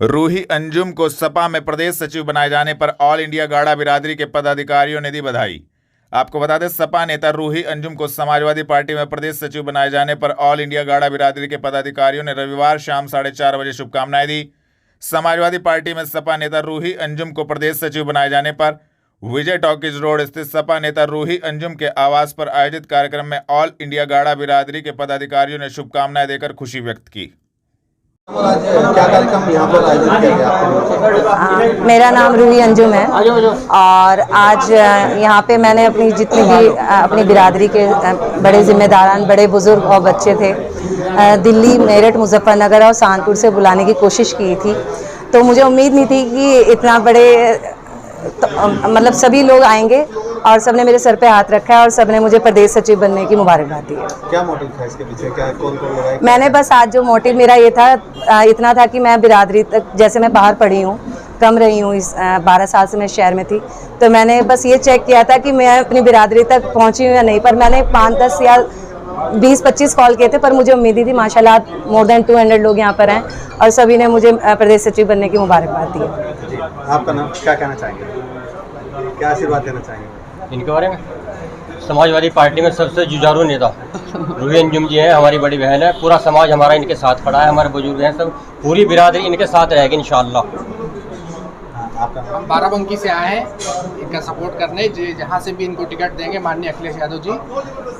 रूही अंजुम को सपा में प्रदेश सचिव बनाए जाने पर ऑल इंडिया गाड़ा बिरादरी के पदाधिकारियों ने दी बधाई। आपको बता दें, सपा नेता रूही अंजुम को समाजवादी पार्टी में प्रदेश सचिव बनाए जाने पर ऑल इंडिया गाड़ा बिरादरी के पदाधिकारियों ने रविवार शाम 4:30 बजे शुभकामनाएं दी। समाजवादी पार्टी में सपा नेता रूही अंजुम को प्रदेश सचिव बनाए जाने पर विजय टॉकीज रोड स्थित सपा नेता रूही अंजुम के आवास पर आयोजित कार्यक्रम में ऑल इंडिया गाड़ा बिरादरी के पदाधिकारियों ने शुभकामनाएं देकर खुशी व्यक्त की। क्या कार्यक्रम यहाँ पर आयोजित किया गया? मेरा नाम रूही अंजुम है और आज यहाँ पे मैंने अपनी जितनी भी अपनी बिरादरी के बड़े जिम्मेदारान, बड़े बुजुर्ग और बच्चे थे, दिल्ली, मेरठ, मुजफ्फरनगर और सहारनपुर से बुलाने की कोशिश की थी। तो मुझे उम्मीद नहीं थी कि इतना बड़े मतलब सभी लोग आएंगे और सबने मेरे सर पे हाथ रखा है और सबने मुझे प्रदेश सचिव बनने की मुबारकबाद दी है। क्या मोटिव था इसके पीछे? क्या कौन लगाया? मैंने बस आज जो मोटिव मेरा ये था, इतना था कि मैं बिरादरी तक, जैसे मैं बाहर पढ़ी हूँ, कम रही हूँ, इस 12 साल से मैं शहर में थी, तो मैंने बस ये चेक किया था कि मैं अपनी बिरादरी तक पहुँची हूँ या नहीं। पर मैंने 5-10 या 20-25 कॉल किए थे, पर मुझे उम्मीद ही थी। माशाल्लाह मोर देन 200 लोग यहाँ पर हैं और सभी ने मुझे प्रदेश सचिव बनने की मुबारकबाद दी है। आपका नाम, क्या कहना चाहेंगे, क्या आशीर्वाद देना चाहेंगे इनके बारे में? समाजवादी पार्टी में सबसे जुझारू नेता रूही अंजुम जी हैं, हमारी बड़ी बहन है। पूरा समाज हमारा इनके साथ खड़ा है, हमारे बुजुर्ग हैं, सब पूरी बिरादरी इनके साथ रहेगी इंशाअल्लाह। आपका? हम बाराबंकी से आए हैं इनका सपोर्ट करने। जहाँ से भी इनको टिकट देंगे माननीय अखिलेश यादव जी,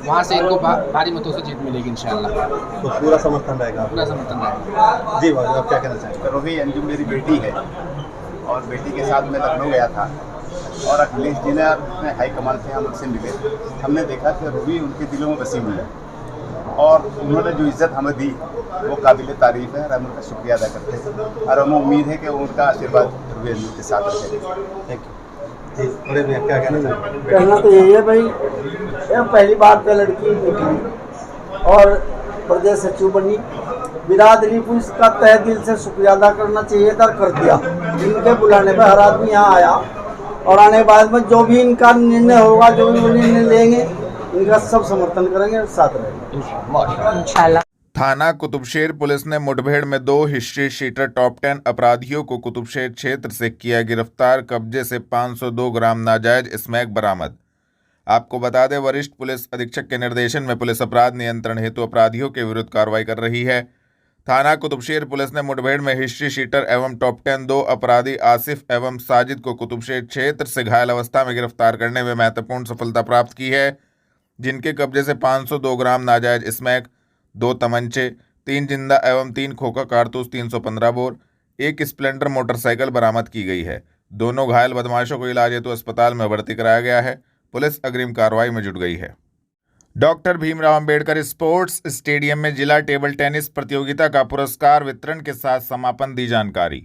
वहाँ से इनको भारी मतों से जीत मिलेगी इंशाअल्लाह। तो पूरा समर्थन रहेगा? पूरा समर्थन रहेगा। जी भाई, आप क्या कहना चाहेंगे? रूही अंजुम मेरी बेटी है और बेटी के साथ मैं लखनऊ गया था और अखिलेश जी ने अपने हाईकमान से हम उनसे मिले। हमने देखा कि रूही उनके दिलों में बसी हुई है और उन्होंने जो इज़्ज़त हमें दी वो काबिल तारीफ़ है और हम उनका शुक्रिया अदा करते हैं और हमें उम्मीद है कि उनका आशीर्वाद रूही अंजुम के साथ रहेगा। Thank you. जी, बड़े भैया क्या कहना चाहेंगे? कहना तो यही है भाई, ये पहली बार पे लड़की निकली और प्रदेश सचिव बनी। बिरादरी को इसका तहे दिल से शुक्रिया अदा करना चाहिए था, कर दिया। इनके बुलाने पर हर आदमी यहाँ आया और आने के बाद में जो भी इनका निर्णय होगा, जो भी निर्णय लेंगे, इनका सब समर्थन करेंगे और साथ रहेंगे इंशाल्लाह। थाना कुतुबशेर पुलिस ने मुठभेड़ में 2 हिस्ट्री शीटर टॉप 10 अपराधियों को कुतुबशेर क्षेत्र से किया गिरफ्तार। कब्जे से 502 ग्राम नाजायज स्मैक बरामद। आपको बता दें, वरिष्ठ पुलिस अधीक्षक के निर्देशन में पुलिस अपराध नियंत्रण हेतु अपराधियों के विरुद्ध कार्रवाई कर रही है। थाना कुतुबशेर पुलिस ने मुठभेड़ में हिस्ट्री शीटर एवं टॉप 10 2 अपराधी आसिफ एवं साजिद को कुतुबशेर क्षेत्र से घायल अवस्था में गिरफ्तार करने में महत्वपूर्ण सफलता प्राप्त की है, जिनके कब्जे से 502 ग्राम नाजायज स्मैक, 2 तमंचे, 3 जिंदा एवं 3 खोखा कारतूस, 315 बोर, 1 स्प्लेंडर मोटरसाइकिल बरामद की गई है। दोनों घायल बदमाशों को इलाज हेतु अस्पताल में भर्ती कराया गया है। पुलिस अग्रिम कार्रवाई में जुट गई है। Doctor Bhimrao Ambedkar sports stadium में जिला टेबल टेनिस प्रतियोगिता का पुरस्कार वितरण के साथ समापन। दी जानकारी।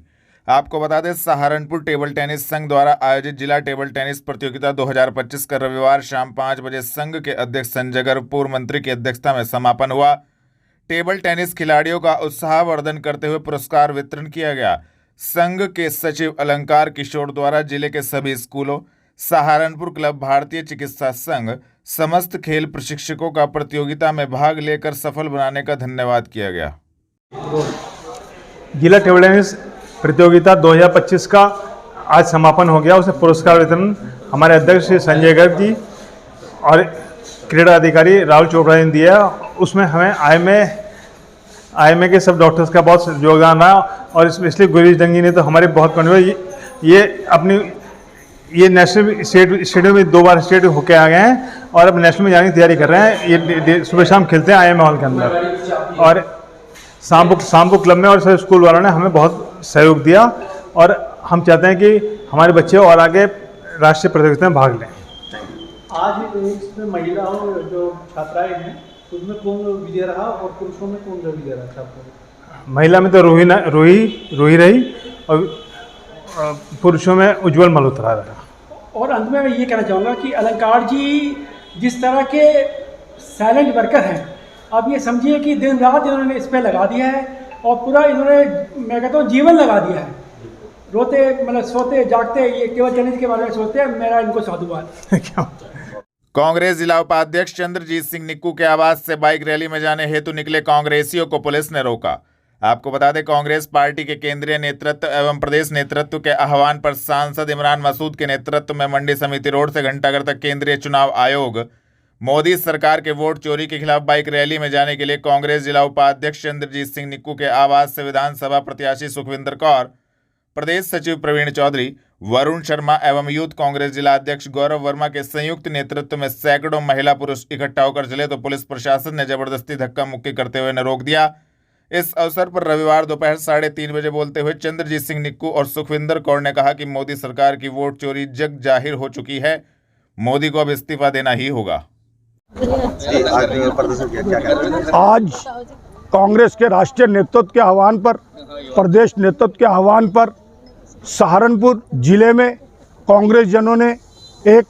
आपको बता दें, सहारनपुर टेबल टेनिस संघ द्वारा आयोजित जिला टेबल टेनिस प्रतियोगिता 2025 का रविवार शाम 5 बजे संघ के अध्यक्ष संजय गर्ग, पूर्व मंत्री की अध्यक्षता में समापन हुआ। टेबल टेनिस खिलाड़ियों का उत्साहवर्धन करते हुए पुरस्कार वितरण किया गया। संघ के सचिव अलंकार किशोर द्वारा जिले के सभी स्कूलों, सहारनपुर क्लब, भारतीय चिकित्सा संघ, समस्त खेल प्रशिक्षकों का प्रतियोगिता में भाग लेकर सफल बनाने का धन्यवाद किया गया। जिला टेबल टेनिस प्रतियोगिता 2025 का आज समापन हो गया। उसे पुरस्कार वितरण हमारे अध्यक्ष श्री संजय गर्ग जी और क्रीड़ा अधिकारी राहुल चोपड़ा ने दिया। उसमें हमें आईएमए के सब डॉक्टर्स का बहुत योगदान रहा और इसलिए गुरीश जंगी ने तो हमारे बहुत ये नेशनल स्टेडियम में 2 बार स्टेट होके आ गए हैं और अब नेशनल में जाने की तैयारी कर रहे हैं। ये सुबह शाम खेलते हैं आईएमए हॉल के अंदर और शाम क्लब में और सभी स्कूल वालों ने हमें बहुत सहयोग दिया और हम चाहते हैं कि हमारे बच्चे और आगे राष्ट्रीय प्रतियोगिता में भाग लें। आज इसमें महिला जो छात्राएं हैं उसमें कौन विजय रहा और पुरुषों में कौन विजय रहा छात्रों? महिला में तो रूही रही और पुरुषों में उज्जवल मल्होत्रा रहा। और अंत में मैं ये कहना चाहूँगा कि अलंकार जी जिस तरह के साइलेंट वर्कर हैं, आप ये समझिए कि दिन रात इन्होंने इस पर लगा दिया है और पूरा इन्होंने, मैं कहता हूँ, जीवन लगा दिया है। रोते मतलब सोते जागते ये केवल टेनिस के बारे में सोचते हैं। मेरा इनको साधुवाद। कांग्रेस जिला उपाध्यक्ष चंद्रजीत सिंह निक्कू के आवास से बाइक रैली में जाने हेतु निकले कांग्रेसियों को पुलिस ने रोका। आपको बता दें, कांग्रेस पार्टी के केंद्रीय नेतृत्व एवं प्रदेश नेतृत्व के आह्वान पर सांसद इमरान मसूद के नेतृत्व में मंडी समिति रोड से घंटाघर तक केंद्रीय चुनाव आयोग मोदी सरकार के वोट चोरी के खिलाफ बाइक रैली में जाने के लिए कांग्रेस जिला उपाध्यक्ष चंद्रजीत सिंह निक्कू के आवास से विधानसभा प्रत्याशी सुखविंदर कौर, प्रदेश सचिव प्रवीण चौधरी, वरुण शर्मा एवं यूथ कांग्रेस जिला अध्यक्ष गौरव वर्मा के संयुक्त नेतृत्व में सैकड़ों महिला पुरुष इकट्ठा होकर चले तो पुलिस प्रशासन ने जबरदस्ती धक्का मुक्की करते हुए रोक दिया। इस अवसर पर रविवार दोपहर 3:30 बजे बोलते हुए चंद्रजीत सिंह निक्कू और सुखविंदर कौर ने कहा कि मोदी सरकार की वोट चोरी जग जाहिर हो चुकी है, मोदी को अब इस्तीफा देना ही होगा। आज कांग्रेस के राष्ट्रीय नेतृत्व के आह्वान पर, प्रदेश नेतृत्व के आह्वान पर सहारनपुर जिले में कांग्रेस जनों ने एक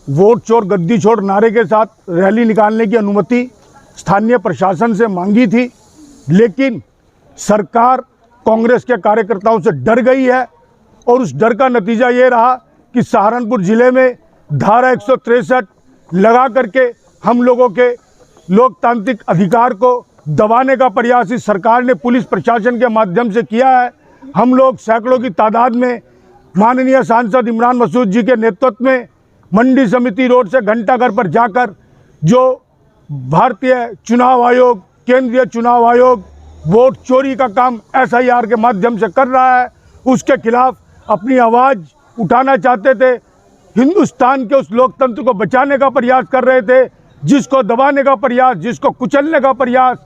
वोट चोर गद्दी छोड़ नारे के साथ रैली निकालने की अनुमति स्थानीय प्रशासन से मांगी थी, लेकिन सरकार कांग्रेस के कार्यकर्ताओं से डर गई है और उस डर का नतीजा ये रहा कि सहारनपुर जिले में धारा 163 लगा करके हम लोगों के लोकतांत्रिक अधिकार को दबाने का प्रयास इस सरकार ने पुलिस प्रशासन के माध्यम से किया है। हम लोग सैकड़ों की तादाद में माननीय सांसद इमरान मसूद जी के नेतृत्व में मंडी समिति रोड से घंटाघर पर जाकर जो भारतीय चुनाव आयोग, केंद्रीय चुनाव आयोग वोट चोरी का काम SIR के माध्यम से कर रहा है, उसके खिलाफ अपनी आवाज़ उठाना चाहते थे। हिंदुस्तान के उस लोकतंत्र को बचाने का प्रयास कर रहे थे, जिसको दबाने का प्रयास, जिसको कुचलने का प्रयास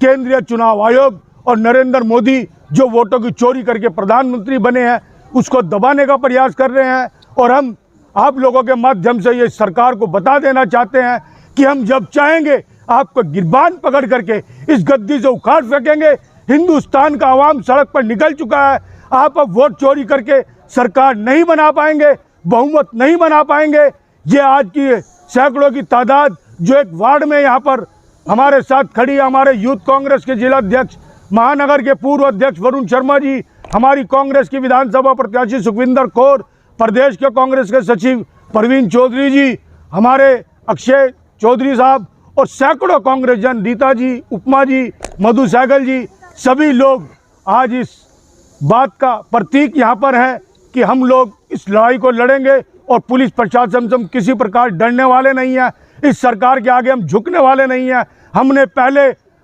केंद्रीय चुनाव आयोग और नरेंद्र मोदी जो वोटों की चोरी करके प्रधानमंत्री बने हैं उसको दबाने का प्रयास कर रहे हैं। और हम आप लोगों के माध्यम से ये सरकार को बता देना चाहते हैं कि हम जब चाहेंगे आपको गिरबान पकड़ करके इस गद्दी से उखाड़ फेंकेंगे। हिंदुस्तान का आवाम सड़क पर निकल चुका है, आप अब वोट चोरी करके सरकार नहीं बना पाएंगे, बहुमत नहीं बना पाएंगे। ये आज की सैकड़ों की तादाद जो एक वार्ड में यहाँ पर हमारे साथ खड़ी है, हमारे यूथ कांग्रेस के जिला अध्यक्ष, महानगर के पूर्व अध्यक्ष वरुण शर्मा जी, हमारी कांग्रेस की विधानसभा प्रत्याशी सुखविंदर कौर, प्रदेश के कांग्रेस के सचिव प्रवीण चौधरी जी, हमारे अक्षय चौधरी साहब और सैकड़ों कांग्रेस जन, रीता जी, उपमा जी, मधु सहगल जी, सभी लोग आज इस बात का प्रतीक यहाँ पर है कि हम लोग इस लड़ाई को लड़ेंगे और पुलिस प्रशासन से हम किसी प्रकार डरने वाले नहीं हैं। इस सरकार के आगे हम झुकने वाले नहीं हैं। हमने पहले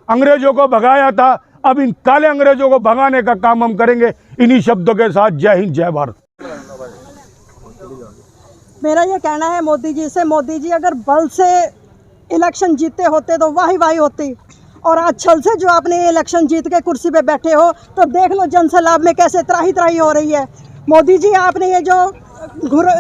अंग्रेजों को भगाया था, अब इन काले अंग्रेजों को भगाने का काम हम करेंगे। इन्हीं शब्दों के साथ जय हिंद, जय भारत। मेरा ये कहना है मोदी जी से, मोदी जी अगर बल से इलेक्शन जीते होते तो वाही वाही होती, और आज छल से जो आपने इलेक्शन जीत के कुर्सी पे बैठे हो तो देख लो जनसैलाब में कैसे त्राही त्राही हो रही है। मोदी जी आपने ये जो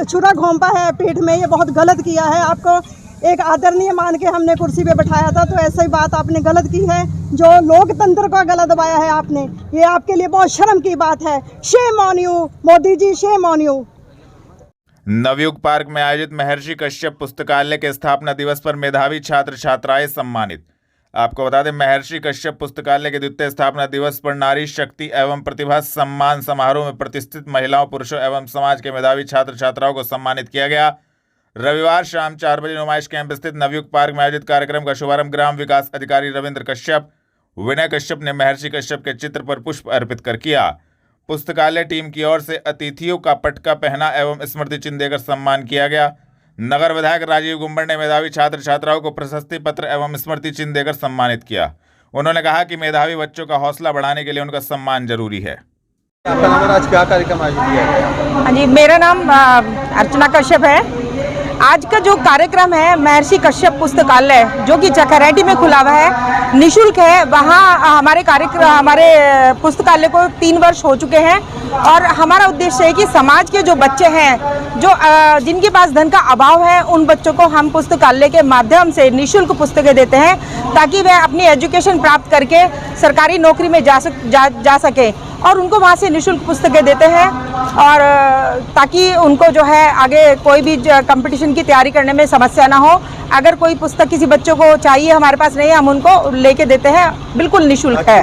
छुरा घोंपा है पीठ में, ये बहुत गलत किया है। आपको एक आदरणीय मान के हमने कुर्सी पे बैठाया था, तो ऐसी बात आपने गलत की है। जो लोकतंत्र का गला दबाया है आपने, ये आपके लिए बहुत शर्म की बात है। Shame on you Modi ji, shame on you. Navyug park में आयोजित महर्षि कश्यप पुस्तकालय के स्थापना दिवस पर मेधावी छात्र छात्राएं सम्मानित। आपको बता दें, महर्षि कश्यप पुस्तकालय के द्वितीय स्थापना दिवस पर नारी शक्ति एवं प्रतिभा सम्मान समारोह में प्रतिष्ठित महिलाओं, पुरुषों एवं समाज के मेधावी छात्र छात्राओं को सम्मानित किया गया। रविवार शाम 4 बजे नुमाइश कैंप स्थित नवयुग पार्क में आयोजित कार्यक्रम का शुभारंभ ग्राम विकास अधिकारी रविंद्र कश्यप, विनय कश्यप ने महर्षि कश्यप के चित्र पर पुष्प अर्पित कर किया। पुस्तकालय टीम की ओर से अतिथियों का पटका पहना एवं स्मृति चिन्ह देकर सम्मान किया गया। नगर विधायक राजीव गुम्बड़ ने मेधावी छात्र छात्राओं को प्रशस्ति पत्र एवं स्मृति चिन्ह देकर सम्मानित किया। उन्होंने कहा कि मेधावी बच्चों का हौसला बढ़ाने के लिए उनका सम्मान जरूरी है। आपका नाम, आज क्या कार्यक्रम आयोजित किया गया? हाँ जी, मेरा नाम अर्चना कश्यप है। आज का जो कार्यक्रम है महर्षि कश्यप पुस्तकालय जो कि चकरेटी में खुला हुआ है, निःशुल्क है। वहाँ हमारे पुस्तकालय को 3 वर्ष हो चुके हैं और हमारा उद्देश्य है कि समाज के जो बच्चे हैं जो जिनके पास धन का अभाव है, उन बच्चों को हम पुस्तकालय के माध्यम से निःशुल्क पुस्तकें देते हैं ताकि वे अपनी एजुकेशन प्राप्त करके सरकारी नौकरी में जा सके, और उनको वहाँ से निःशुल्क पुस्तकें देते हैं और ताकि उनको जो है आगे कोई भी कंपटीशन की तैयारी करने में समस्या ना हो। अगर कोई पुस्तक किसी बच्चों को चाहिए, हमारे पास नहीं है, हम उनको लेके देते हैं, बिल्कुल निःशुल्क है।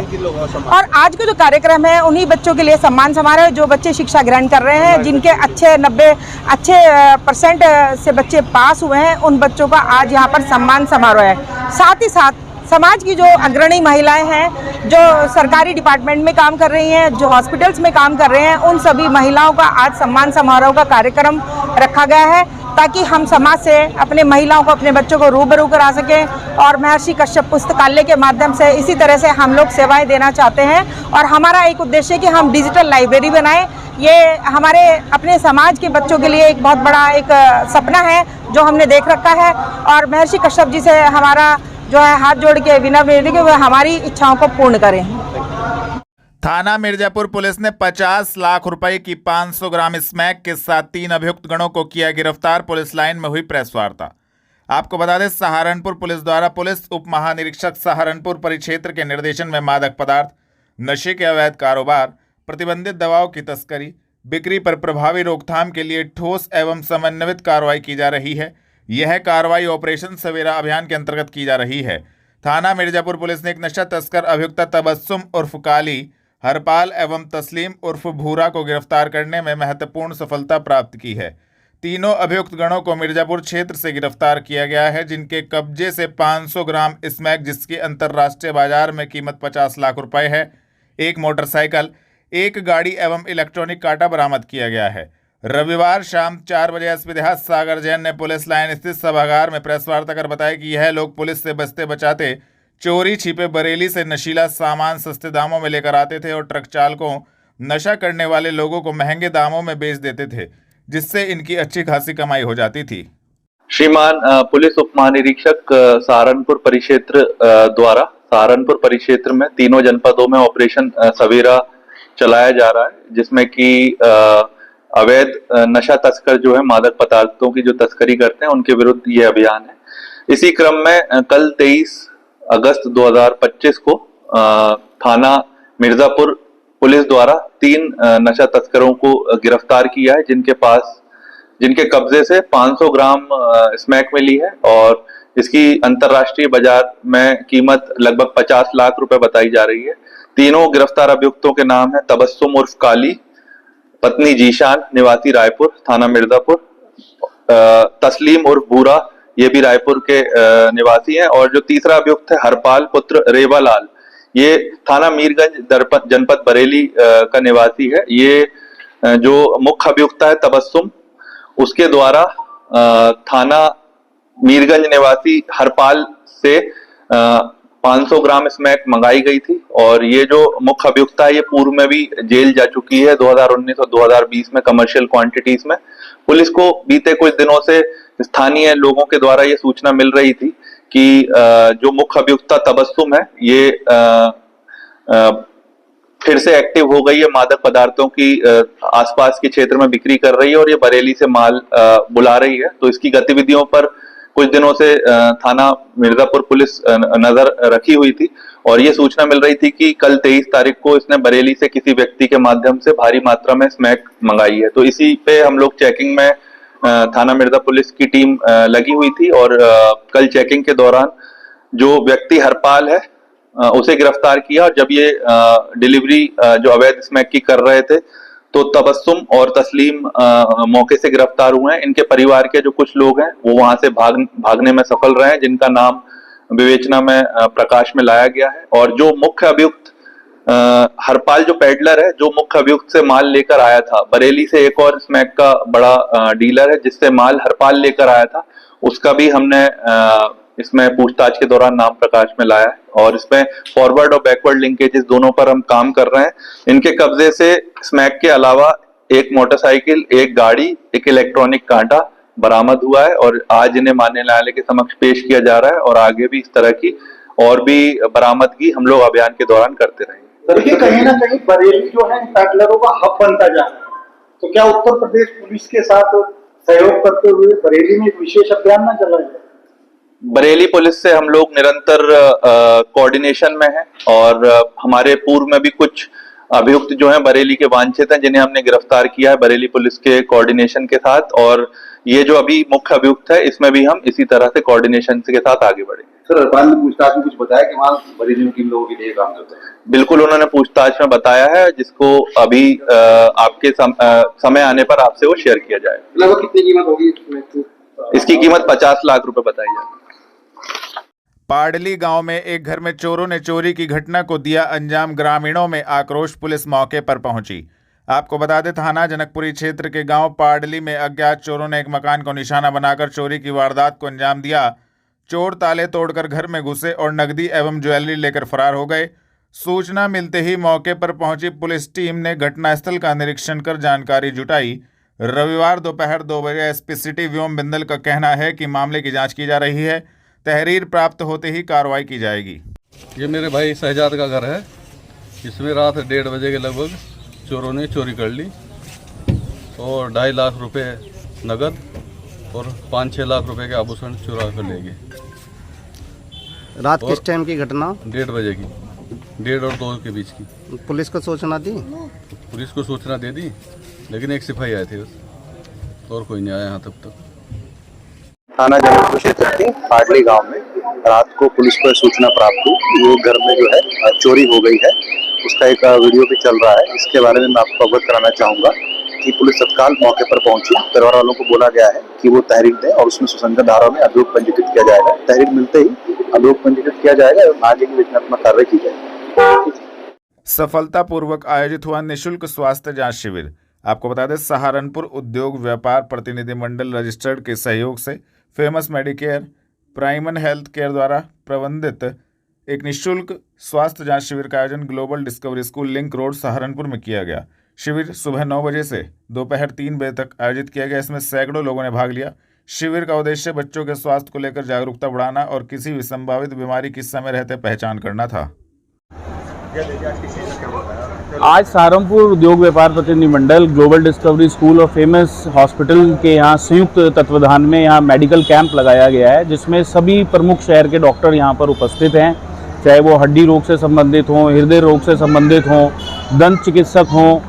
और आज का जो कार्यक्रम है उन्हीं बच्चों के लिए सम्मान समारोह, जो बच्चे शिक्षा ग्रहण कर रहे हैं, जिनके अच्छे 90% से बच्चे पास हुए हैं, उन बच्चों का आज यहाँ पर सम्मान समारोह है। साथ ही साथ समाज की जो अग्रणी महिलाएं हैं जो सरकारी डिपार्टमेंट में काम कर रही हैं, जो हॉस्पिटल्स में काम कर रहे हैं, उन सभी महिलाओं का आज सम्मान समारोह का कार्यक्रम रखा गया है ताकि हम समाज से अपने महिलाओं को, अपने बच्चों को रूबरू करा सकें। और महर्षि कश्यप पुस्तकालय के माध्यम से इसी तरह से हम लोग सेवाएं देना चाहते हैं और हमारा एक उद्देश्य है कि हम डिजिटल लाइब्रेरी बनाएं। ये हमारे अपने समाज के बच्चों के लिए एक बहुत बड़ा एक सपना है जो हमने देख रखा है और महर्षि कश्यप जी से हमारा जो है हाथ जोड़ के विनम्र कि वह हमारी इच्छाओं को पूर्ण करें। थाना मिर्जापुर पुलिस ने 50 लाख रुपए की 500 ग्राम स्मैक के साथ 3 अभियुक्त गणों को किया गिरफ्तार। पुलिस लाइन में हुई प्रेस वार्ता। आपको बता दें, सहारनपुर पुलिस द्वारा पुलिस उप महानिरीक्षक सहारनपुर परिक्षेत्र के निर्देशन में मादक पदार्थ, नशे के अवैध कारोबार, प्रतिबंधित दवाओं की तस्करी, बिक्री पर प्रभावी रोकथाम के लिए ठोस एवं समन्वित कार्रवाई की जा रही है। यह कार्रवाई ऑपरेशन सवेरा अभियान के अंतर्गत की जा रही है। थाना मिर्जापुर पुलिस ने एक नशा तस्कर अभियुक्त तबस्सुम उर्फ काली, हरपाल एवं तस्लीम उर्फ भूरा को गिरफ्तार करने में महत्वपूर्ण सफलता प्राप्त की है। तीनों अभियुक्त गणों को मिर्जापुर क्षेत्र से गिरफ्तार किया गया है, जिनके कब्जे से 500 ग्राम स्मैक, जिसकी अंतर्राष्ट्रीय बाजार में कीमत 50 लाख रुपए है, एक मोटरसाइकिल, एक गाड़ी एवं इलेक्ट्रॉनिक कांटा बरामद किया गया है। रविवार शाम 4 बजे एसपी देहात सागर जैन ने पुलिस लाइन स्थित सभागार में प्रेस वार्ता कर बताया कि यह लोग पुलिस से बचते बचाते चोरी छिपे बरेली से नशीला सामान सस्ते दामों में लेकर आते थे और ट्रक चालकों, नशा करने वाले लोगों को महंगे दामों में बेच देते थे, जिससे इनकी अच्छी खासी कमाई हो जाती थी। श्रीमान पुलिस उप महानिरीक्षक सहारनपुर परिक्षेत्र द्वारा सहारनपुर परिक्षेत्र में तीनों जनपदों में ऑपरेशन सवेरा चलाया जा रहा है, जिसमें कि अवैध नशा तस्कर जो है मादक पदार्थों की जो तस्करी करते हैं उनके विरुद्ध ये अभियान है। इसी क्रम में कल 23 अगस्त 2025 को थाना मिर्जापुर पुलिस द्वारा 3 नशा तस्करों को गिरफ्तार किया है, जिनके कब्जे से 500 ग्राम स्मैक मिली है और इसकी अंतर्राष्ट्रीय बाजार में कीमत लगभग 50 लाख रुपए बताई जा रही है। तीनों गिरफ्तार अभियुक्तों के नाम है तबस्सुम उर्फ काली, पत्नी जीशान, निवासी रायपुर, थाना मिर्जापुर, तस्लीम उर्फ भूरा, ये भी रायपुर के निवासी हैं, और जो तीसरा अभियुक्त है हरपाल पुत्र रेवालाल, ये थाना मीरगंज जनपद बरेली का निवासी है। ये जो मुख्य अभियुक्त है तबस्सुम, उसके द्वारा थाना मीरगंज निवासी हरपाल से 500 ग्राम स्मैक मंगाई गई थी और ये जो मुख्य अभियुक्ता है ये पूर्व में भी जेल जा चुकी है 2019 और 2020 में कमर्शियल क्वांटिटीज में। पुलिस को बीते कुछ दिनों से स्थानीय लोगों के द्वारा ये सूचना मिल रही थी कि जो मुख्य अभियुक्ता तबस्सुम है ये फिर से एक्टिव हो गई है, मादक पदार्थों की आसपास के क्षेत्र में बिक्री कर रही है और ये बरेली से माल बुला रही है। तो इसकी गतिविधियों पर कुछ दिनों से थाना मिर्जापुर पुलिस नजर रखी हुई थी और ये सूचना मिल रही थी कि कल 23 तारीख को इसने बरेली से किसी व्यक्ति के माध्यम से भारी मात्रा में स्मैक मंगाई है। तो इसी पे हम लोग चेकिंग में थाना मिर्जा पुलिस की टीम लगी हुई थी और कल चेकिंग के दौरान जो व्यक्ति हरपाल है उसे गिरफ्तार किया और जब ये डिलीवरी जो अवैध स्मैक की कर रहे थे तो तबस्सुम और तस्लीम मौके से गिरफ्तार हुए हैं। इनके परिवार के जो कुछ लोग हैं वो वहां से भागने में सफल रहे हैं, जिनका नाम विवेचना में प्रकाश में लाया गया है। और जो मुख्य अभियुक्त हरपाल जो पेडलर है, जो मुख्य अभियुक्त से माल लेकर आया था, बरेली से एक और स्मैक का बड़ा डीलर है जिससे माल हरपाल लेकर आया था, उसका भी हमने इसमें पूछताछ के दौरान नाम प्रकाश में लाया है और इसमें फॉरवर्ड और बैकवर्ड लिंकेजेस दोनों पर हम काम कर रहे हैं। इनके कब्जे से स्मैक के अलावा एक मोटरसाइकिल, एक गाड़ी, एक इलेक्ट्रॉनिक कांटा बरामद हुआ है और आज इन्हें माननीय न्यायालय के समक्ष पेश किया जा रहा है और आगे भी इस तरह की और भी बरामदगी हम लोग अभियान के दौरान करते रहेंगे। देखिए, कहीं ना कहीं बरेली जो है पैडलरों का हब बनता जा रहा है, तो क्या उत्तर प्रदेश पुलिस के साथ सहयोग करते हुए बरेली में एक विशेष अभियान न चलाया जाए? बरेली पुलिस से हम लोग निरंतर कोऑर्डिनेशन में हैं और हमारे पूर्व में भी कुछ अभियुक्त जो हैं बरेली के वांछित हैं जिन्हें हमने गिरफ्तार किया है बरेली पुलिस के कोऑर्डिनेशन के साथ, और ये जो अभी मुख्य अभियुक्त है इसमें भी हम इसी तरह से कोऑर्डिनेशन के साथ आगे बढ़ेंगे। सर, हरपाल ने पूछताछ में कुछ बताया कि वहाँ बरेली में किन लोगों के लिए काम करते हैं? बिल्कुल, उन्होंने पूछताछ में बताया है, जिसको अभी आपके समय आने पर आपसे वो शेयर किया जाएगा। लगभग कितनी कीमत होगी? इसकी कीमत 50 लाख रुपए बताई जाती है। पाडली गांव में एक घर में चोरों ने चोरी की घटना को दिया अंजाम। ग्रामीणों में आक्रोश, पुलिस मौके पर पहुंची। आपको बता दें, थाना जनकपुरी क्षेत्र के गांव पाडली में अज्ञात चोरों ने एक मकान को निशाना बनाकर चोरी की वारदात को अंजाम दिया। चोर ताले तोड़कर घर में घुसे और नकदी एवं ज्वेलरी लेकर फरार हो गए। सूचना मिलते ही मौके पर पहुंची पुलिस टीम ने घटनास्थल का निरीक्षण कर जानकारी जुटाई। रविवार दोपहर 2 बजे एसपी सिटी व्योम बिंदल का कहना है कि मामले की जांच की जा रही है। तहरीर प्राप्त होते ही कार्रवाई की जाएगी। ये मेरे भाई शहजाद का घर है। इसमें रात 1:30 बजे के लगभग चोरों ने चोरी कर ली और 2.5 लाख रुपए नगद और 5-6 लाख रुपए के आभूषण चुरा कर ले गए। रात किस टाइम की घटना? 1:30 बजे की, 1:30 और 2 के बीच की। पुलिस को सूचना दी? पुलिस को सूचना दे दी, लेकिन एक सिपाही आए थे बस, और कोई नहीं आया यहाँ तब तक। थाना जनकपुर क्षेत्र के पाडली गांव में रात को पुलिस को सूचना प्राप्त हुई, वो घर में जो है चोरी हो गई है। उसका एक वीडियो भी चल रहा है। इसके बारे में मैं आपको अवगत कराना चाहूँगा कि पुलिस तत्काल मौके पर पहुंची। परिवार वालों को बोला गया है कि वो तहरीर दें और उसमें सुसंगत धाराओं में अभियोग पंजीकृत किया जाएगा। तहरीर मिलते ही अभियोग पंजीकृत किया जाएगा और आगे की विधानात्मक कार्रवाई की जाएगी। सफलतापूर्वक आयोजित हुआ निःशुल्क स्वास्थ्य जांच शिविर। आपको बता दें, सहारनपुर उद्योग व्यापार प्रतिनिधि मंडल रजिस्टर्ड के सहयोग से फेमस मेडिकेयर प्राइमन हेल्थ केयर द्वारा प्रबंधित एक निःशुल्क स्वास्थ्य जांच शिविर का आयोजन global discovery school link road Saharanpur में किया गया। शिविर सुबह 9 बजे से दोपहर 3 बजे तक आयोजित किया गया। इसमें सैकड़ों लोगों ने भाग लिया। शिविर का उद्देश्य बच्चों के स्वास्थ्य को लेकर जागरूकता बढ़ाना और किसी भी संभावित बीमारी की समय रहते पहचान करना था। आज सहारनपुर उद्योग व्यापार प्रतिनिधि मंडल ग्लोबल डिस्कवरी स्कूल और फेमस हॉस्पिटल के यहाँ संयुक्त तत्वाधान में यहाँ मेडिकल कैंप लगाया गया है, जिसमें सभी प्रमुख शहर के डॉक्टर यहाँ पर उपस्थित हैं, चाहे वो हड्डी रोग से संबंधित हों, हृदय रोग से संबंधित हों, दंत चिकित्सक हों।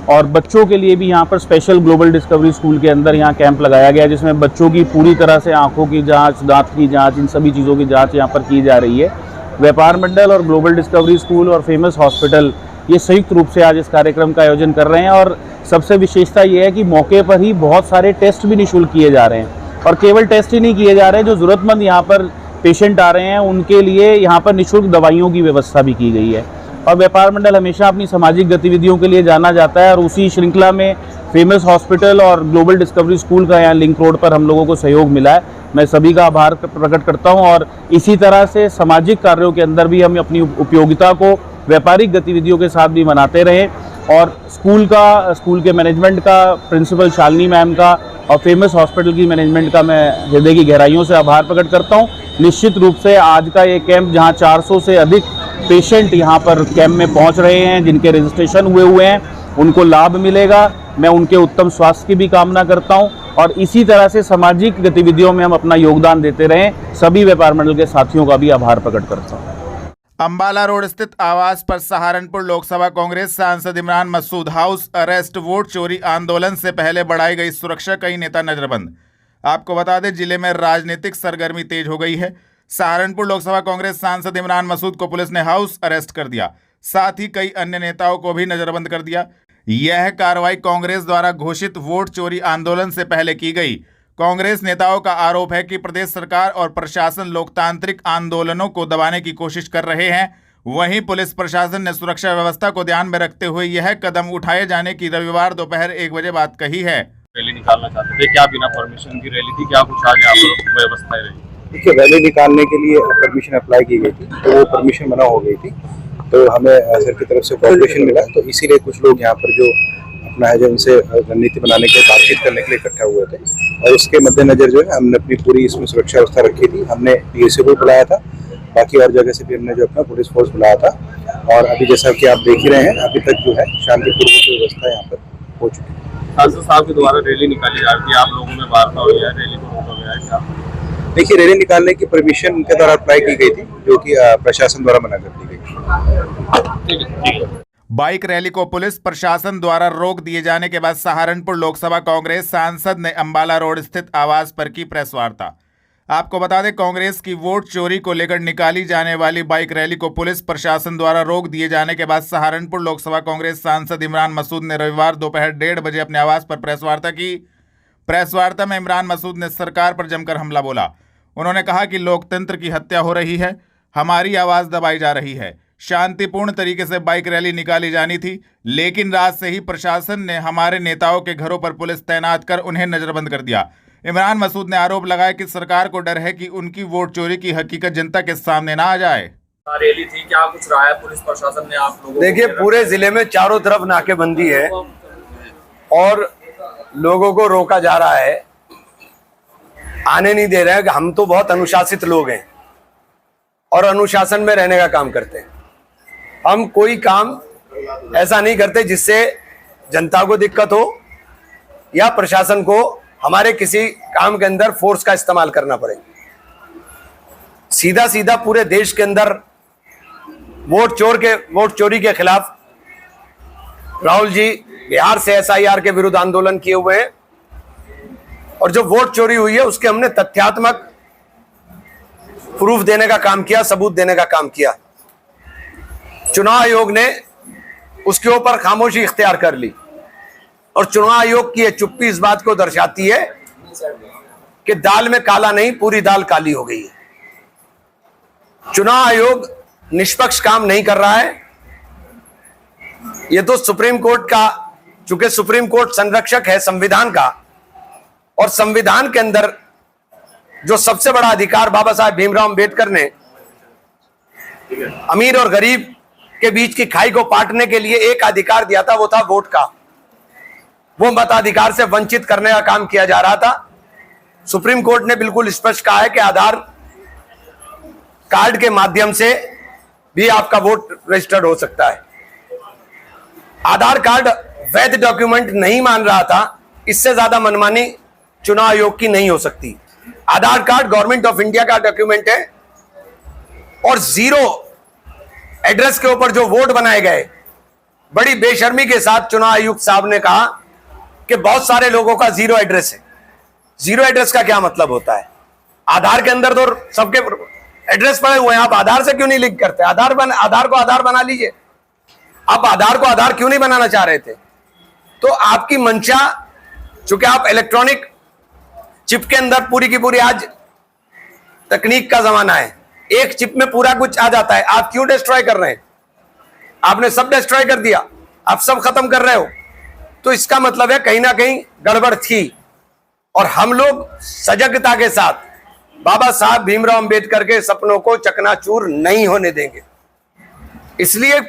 और बच्चों के लिए भी यहाँ पर स्पेशल ग्लोबल डिस्कवरी स्कूल के अंदर यहाँ कैंप लगाया गया है, जिसमें बच्चों की पूरी तरह से आँखों की जाँच, दांत की जाँच, इन सभी चीज़ों की जाँच यहाँ पर की जा रही है। व्यापार मंडल और ग्लोबल डिस्कवरी स्कूल और फेमस हॉस्पिटल ये संयुक्त रूप से आज इस कार्यक्रम का आयोजन कर रहे हैं। और सबसे विशेषता ये है कि मौके पर ही बहुत सारे टेस्ट भी निःशुल्क किए जा रहे हैं। और केवल टेस्ट ही नहीं किए जा रहे हैं, जो ज़रूरतमंद यहाँ पर पेशेंट आ रहे हैं उनके लिए यहाँ पर निःशुल्क दवाइयों की व्यवस्था भी की गई है। और व्यापार मंडल हमेशा अपनी सामाजिक गतिविधियों के लिए जाना जाता है, और उसी श्रृंखला में फेमस हॉस्पिटल और ग्लोबल डिस्कवरी स्कूल का यहाँ लिंक रोड पर हम लोगों को सहयोग मिला है। मैं सभी का आभार प्रकट करता हूँ। और इसी तरह से सामाजिक कार्यों के अंदर भी हम अपनी उपयोगिता को व्यापारिक गतिविधियों के साथ भी मनाते रहें। और स्कूल के मैनेजमेंट का, प्रिंसिपल शालिनी मैम का और फेमस हॉस्पिटल की मैनेजमेंट का मैं हृदय की गहराइयों से आभार प्रकट करता हूँ। निश्चित रूप से आज का ये कैंप, जहाँ 400 से अधिक पेशेंट यहाँ पर कैंप में पहुँच रहे हैं, जिनके रजिस्ट्रेशन हुए हैं, उनको लाभ मिलेगा। मैं उनके उत्तम स्वास्थ्य की भी कामना करता हूँ। और इसी तरह से सामाजिक गतिविधियों में हम अपना योगदान देते रहें। सभी व्यापार मंडल के साथियों का भी आभार प्रकट करता हूँ। अंबाला रोड स्थित आवास पर सहारनपुर लोकसभा कांग्रेस सांसद Imran Masood house arrest vote चोरी आंदोलन से पहले बढ़ाई गई सुरक्षा, कई नेता नजरबंद। आपको बता दें, जिले में राजनीतिक सरगर्मी तेज हो गई है। सहारनपुर लोकसभा कांग्रेस सांसद इमरान मसूद को पुलिस ने हाउस अरेस्ट कर दिया, साथ ही कई अन्य नेताओं को भी नजरबंद कर दिया। यह कार्रवाई कांग्रेस द्वारा घोषित वोट चोरी आंदोलन से पहले की गई। कांग्रेस नेताओं का आरोप है कि प्रदेश सरकार और प्रशासन लोकतांत्रिक आंदोलनों को दबाने की कोशिश कर रहे हैं। वहीं पुलिस प्रशासन ने सुरक्षा व्यवस्था को ध्यान में रखते हुए यह कदम उठाए जाने की रविवार दोपहर 1 बजे बात कही है। रैली निकालना चाहते थे, क्या बिना परमिशन की रैली थी, क्या कुछ आगे यहाँ पर व्यवस्थाएं रही? देखिए, रैली निकालने के लिए परमिशन अप्लाई की गई थी, तो वो परमिशन मना हो गई थी, तो हमें सर की तरफ से कोऑपरेशन मिला, तो इसीलिए कुछ लोग यहाँ पर जो अपना है, जो उनसे रणनीति बनाने के लिए, बातचीत करने के लिए इकट्ठा हुए थे। और उसके मद्देनजर जो है हमने अपनी पूरी इसमें सुरक्षा व्यवस्था रखी थी। हमने पीएससी को बुलाया था, बाकी और जगह से भी हमने जो अपना पुलिस फोर्स बुलाया था। और अभी जैसा कि आप देख ही रहे हैं, अभी तक जो है शांतिपूर्वक व्यवस्था यहाँ पर हो चुकी है। सांसद साहब के द्वारा रैली निकाली जा रही है, आप लोगों में वार्ता हुई है, रैली को रोका गया है क्या? देखिए, रैली निकालने की परमिशन उनके द्वारा अप्लाई की गई थी, जो कि प्रशासन द्वारा मना कर दी गई। बाइक रैली को पुलिस प्रशासन द्वारा रोक दिए जाने के बाद सहारनपुर लोकसभा कांग्रेस सांसद ने अंबाला रोड स्थित आवास पर की प्रेस वार्ता। आपको बता दें, कांग्रेस की वोट चोरी को लेकर निकाली जाने वाली बाइक रैली को पुलिस प्रशासन द्वारा रोक दिए जाने के बाद सहारनपुर लोकसभा कांग्रेस सांसद इमरान मसूद ने रविवार दोपहर 1:30 बजे अपने आवास पर प्रेस वार्ता की। प्रेस वार्ता में इमरान मसूद ने सरकार पर जमकर हमला बोला। उन्होंने कहा कि लोकतंत्र की हत्या हो रही है, हमारी आवाज दबाई जा रही है। शांतिपूर्ण तरीके से बाइक रैली निकाली जानी थी, लेकिन रात से ही प्रशासन ने हमारे नेताओं के घरों पर पुलिस तैनात कर उन्हें नजरबंद कर दिया। इमरान मसूद ने आरोप लगाया कि सरकार को डर है कि उनकी वोट चोरी की हकीकत जनता के सामने ना आ जाए। रैली थी, क्या कुछ रहा है पुलिस प्रशासन ने आप लोगों? देखिए, पूरे जिले में चारों तरफ नाकेबंदी है और लोगों को रोका जा रहा है, आने नहीं दे रहे हैं। हम तो बहुत अनुशासित लोग हैं और अनुशासन में रहने का काम करते हैं। हम कोई काम ऐसा नहीं करते जिससे जनता को दिक्कत हो या प्रशासन को हमारे किसी काम के अंदर फोर्स का इस्तेमाल करना पड़े। सीधा सीधा पूरे देश के अंदर वोट चोरी के खिलाफ राहुल जी बिहार से SIR के विरुद्ध आंदोलन किए हुए हैं और जो वोट चोरी हुई है उसके हमने तथ्यात्मक प्रूफ देने का काम किया, सबूत देने का काम किया। चुनाव आयोग ने उसके ऊपर खामोशी इख्तियार कर ली और चुनाव आयोग की यह चुप्पी इस बात को दर्शाती है कि दाल में काला नहीं, पूरी दाल काली हो गई है। चुनाव आयोग निष्पक्ष काम नहीं कर रहा है। यह तो सुप्रीम कोर्ट का, चूंकि सुप्रीम कोर्ट संरक्षक है संविधान का और संविधान के अंदर जो सबसे बड़ा अधिकार बाबा साहब भीमराव अंबेडकर ने अमीर और गरीब के बीच की खाई को पाटने के लिए एक अधिकार दिया था, वो था वोट का। वो मताधिकार से वंचित करने का काम किया जा रहा था। सुप्रीम कोर्ट ने बिल्कुल स्पष्ट कहा है कि आधार कार्ड के माध्यम से भी आपका वोट रजिस्टर्ड हो सकता है। आधार कार्ड वैध डॉक्यूमेंट नहीं मान रहा था, इससे ज्यादा मनमानी चुनाव आयोग की नहीं हो सकती। आधार कार्ड गवर्नमेंट ऑफ इंडिया का डॉक्यूमेंट है और जीरो एड्रेस के ऊपर जो वोट बनाए गए, बड़ी बेशर्मी के साथ चुनाव आयुक्त साहब ने कहा कि बहुत सारे लोगों का जीरो एड्रेस है। जीरो एड्रेस का क्या मतलब होता है? आधार के अंदर तो सबके एड्रेस पड़े हुए हैं, आप आधार से क्यों नहीं लिंक करते? आधार को आधार बना लीजिए। आप आधार को आधार क्यों नहीं बनाना चाह रहे थे? तो आपकी मंशा, चूंकि आप इलेक्ट्रॉनिक चिप के अंदर पूरी की पूरी, आज तकनीक का जमाना है, एक चिप में पूरा कुछ आ जाता है। आप क्यों डिस्ट्रॉय कर रहे हैं? आपने सब डिस्ट्रॉय कर दिया, आप सब खत्म कर रहे हो, तो इसका मतलब है कहीं ना कहीं गड़बड़ थी। और हम लोग सजगता के साथ बाबा साहब भीमराव अंबेडकर के सपनों को चकनाचूर नहीं होने देंगे। इसलिए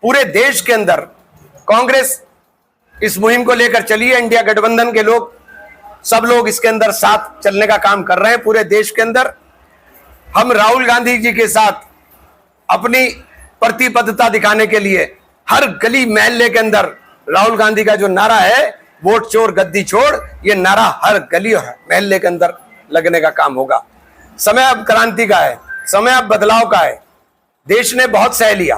पूरे देश के अंदर कांग्रेस इस मुहिम को लेकर चली है। इंडिया गठबंधन के लोग, सब लोग इसके अंदर साथ चलने का काम कर रहे हैं। पूरे देश के अंदर हम राहुल गांधी जी के साथ अपनी प्रतिबद्धता दिखाने के लिए हर गली मोहल्ले के अंदर राहुल गांधी का जो नारा है, वोट चोर गद्दी छोड़, ये नारा हर गली और मोहल्ले के अंदर लगने का काम होगा। समय अब क्रांति का है, समय अब बदलाव का है। देश ने बहुत सह लिया,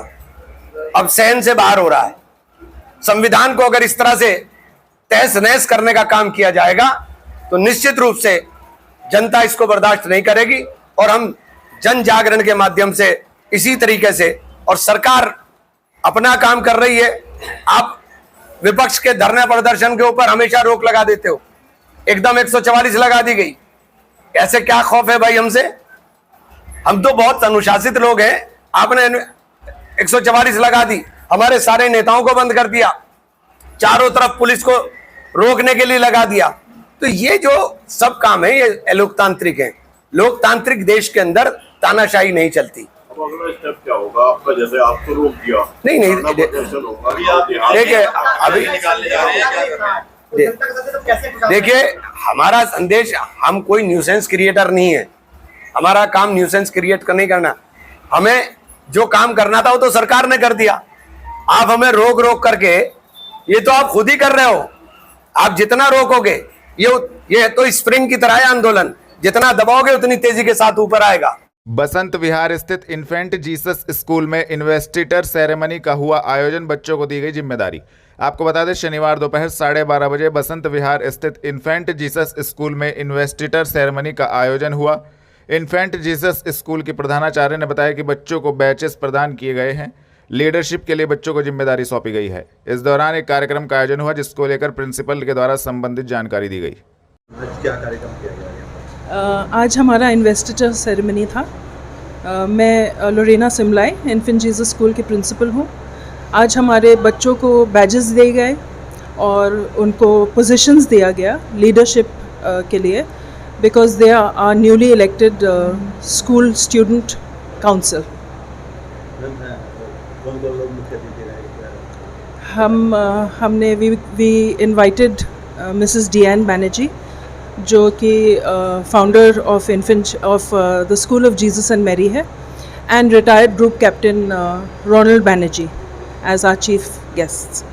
अब सहन से बाहर हो रहा है। संविधान को अगर इस तरह से तहस नहस करने का काम किया जाएगा तो निश्चित रूप से जनता इसको बर्दाश्त नहीं करेगी और हम जन जागरण के माध्यम से इसी तरीके से, और सरकार अपना काम कर रही है। आप विपक्ष के धरने प्रदर्शन के ऊपर हमेशा रोक लगा देते हो, एकदम 144 लगा दी गई। ऐसे क्या खौफ है भाई हमसे? हम तो बहुत अनुशासित लोग हैं। आपने 144 लगा दी, हमारे सारे नेताओं को बंद कर दिया, चारों तरफ पुलिस को रोकने के लिए लगा दिया। तो ये जो सब काम है, ये लोकतांत्रिक है। लोकतांत्रिक देश के अंदर तानाशाही नहीं चलती। अब अगला स्टेप क्या होगा आपका? जैसे आप तो रोक दिया, नहीं देखिए, हमारा संदेश, हम कोई न्यूसेंस क्रिएटर नहीं है। हमारा काम न्यूसेंस क्रिएट नहीं करना। हमें जो काम करना था वो तो सरकार ने कर दिया। आप हमें रोक करके, ये तो आप खुद ही कर रहे हो। आप जितना रोकोगे, ये तो स्प्रिंग की तरह है आंदोलन, जितना दबाओगे उतनी तेजी के साथ ऊपर आएगा। बसंत विहार स्थित इन्फेंट जीसस स्कूल में इन्वेस्टिटर सेरेमनी का हुआ आयोजन, बच्चों को दी गई जिम्मेदारी। आपको बता दें, शनिवार दोपहर 12:30 बजे बसंत विहार स्थित इन्फेंट जीसस स्कूल में इन्वेस्टिटर सेरेमनी का आयोजन हुआ। इन्फेंट जीसस स्कूल की प्रधानाचार्य ने बताया कि बच्चों को बैचेस प्रदान किए गए हैं। लीडरशिप के लिए बच्चों को जिम्मेदारी सौंपी गई है। इस दौरान एक कार्यक्रम का आयोजन हुआ जिसको लेकर प्रिंसिपल के द्वारा संबंधित जानकारी दी गई। क्या कार्यक्रम किया गया? आज हमारा इन्वेस्टिचर सेरेमनी था। मैं लोरेना सिमलाई इन्फेंट जीसस स्कूल की प्रिंसिपल हूँ। आज हमारे बच्चों को बैजेस दिए गए और उनको पोजीशंस दिया गया लीडरशिप के लिए, because they are newly elected school student council. हमने we invited Mrs Diane Banerjee, जो कि founder of the school of Jesus and Mary है, and retired group captain Ronald Banerjee as our chief guests.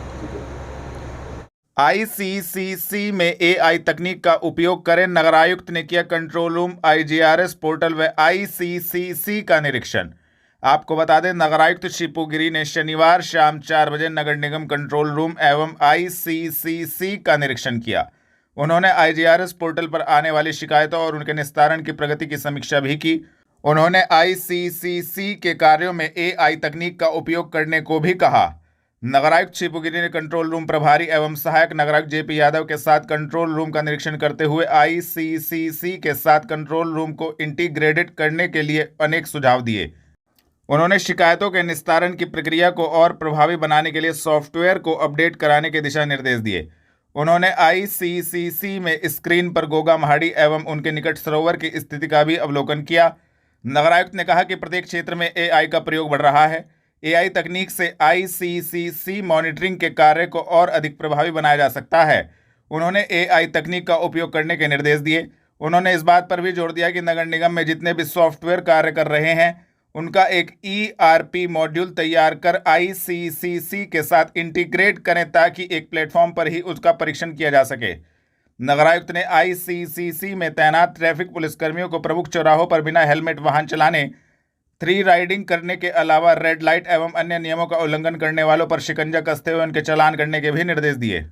ICCC में AI तकनीक का उपयोग करें, नगर आयुक्त ने किया कंट्रोल रूम, IGRS पोर्टल व ICCC का निरीक्षण। आपको बता दें, नगर आयुक्त शिपू गिरी ने शनिवार शाम 4 बजे नगर निगम कंट्रोल रूम एवं ICCC का निरीक्षण किया। उन्होंने IGRS पोर्टल पर आने वाली शिकायतों और उनके निस्तारण की प्रगति की समीक्षा भी की। उन्होंने ICCC के कार्यों में AI तकनीक का उपयोग करने को भी कहा। नगर आयुक्त शिपू गिरी ने कंट्रोल रूम प्रभारी एवं सहायक नगर आयुक्त JP यादव के साथ कंट्रोल रूम का निरीक्षण करते हुए ICCC के साथ कंट्रोल रूम को इंटीग्रेटेड करने के लिए अनेक सुझाव दिए। उन्होंने शिकायतों के निस्तारण की प्रक्रिया को और प्रभावी बनाने के लिए सॉफ्टवेयर को अपडेट कराने के दिशा निर्देश दिए। उन्होंने ICCC में स्क्रीन पर गोगा महाड़ी एवं उनके निकट सरोवर की स्थिति का भी अवलोकन किया। नगर आयुक्त ने कहा कि प्रत्येक क्षेत्र में AI का प्रयोग बढ़ रहा है। AI तकनीक से ICCC मॉनिटरिंग के कार्य को और अधिक प्रभावी बनाया जा सकता है। उन्होंने AI तकनीक का उपयोग करने के निर्देश दिए। उन्होंने इस बात पर भी जोर दिया कि नगर निगम में जितने भी सॉफ्टवेयर कार्य कर रहे हैं, उनका एक ERP मॉड्यूल तैयार कर ICCC के साथ इंटीग्रेट करें ताकि एक प्लेटफॉर्म पर ही उसका परीक्षण किया जा सके। नगर आयुक्त ने ICCC में तैनात ट्रैफिक पुलिसकर्मियों को प्रमुख चौराहों पर बिना हेलमेट वाहन चलाने, 3 राइडिंग करने के अलावा रेड लाइट एवं अन्य नियमों का उल्लंघन करने वालों पर शिकंजा कसते हुए उनके चालान करने के भी निर्देश दिए।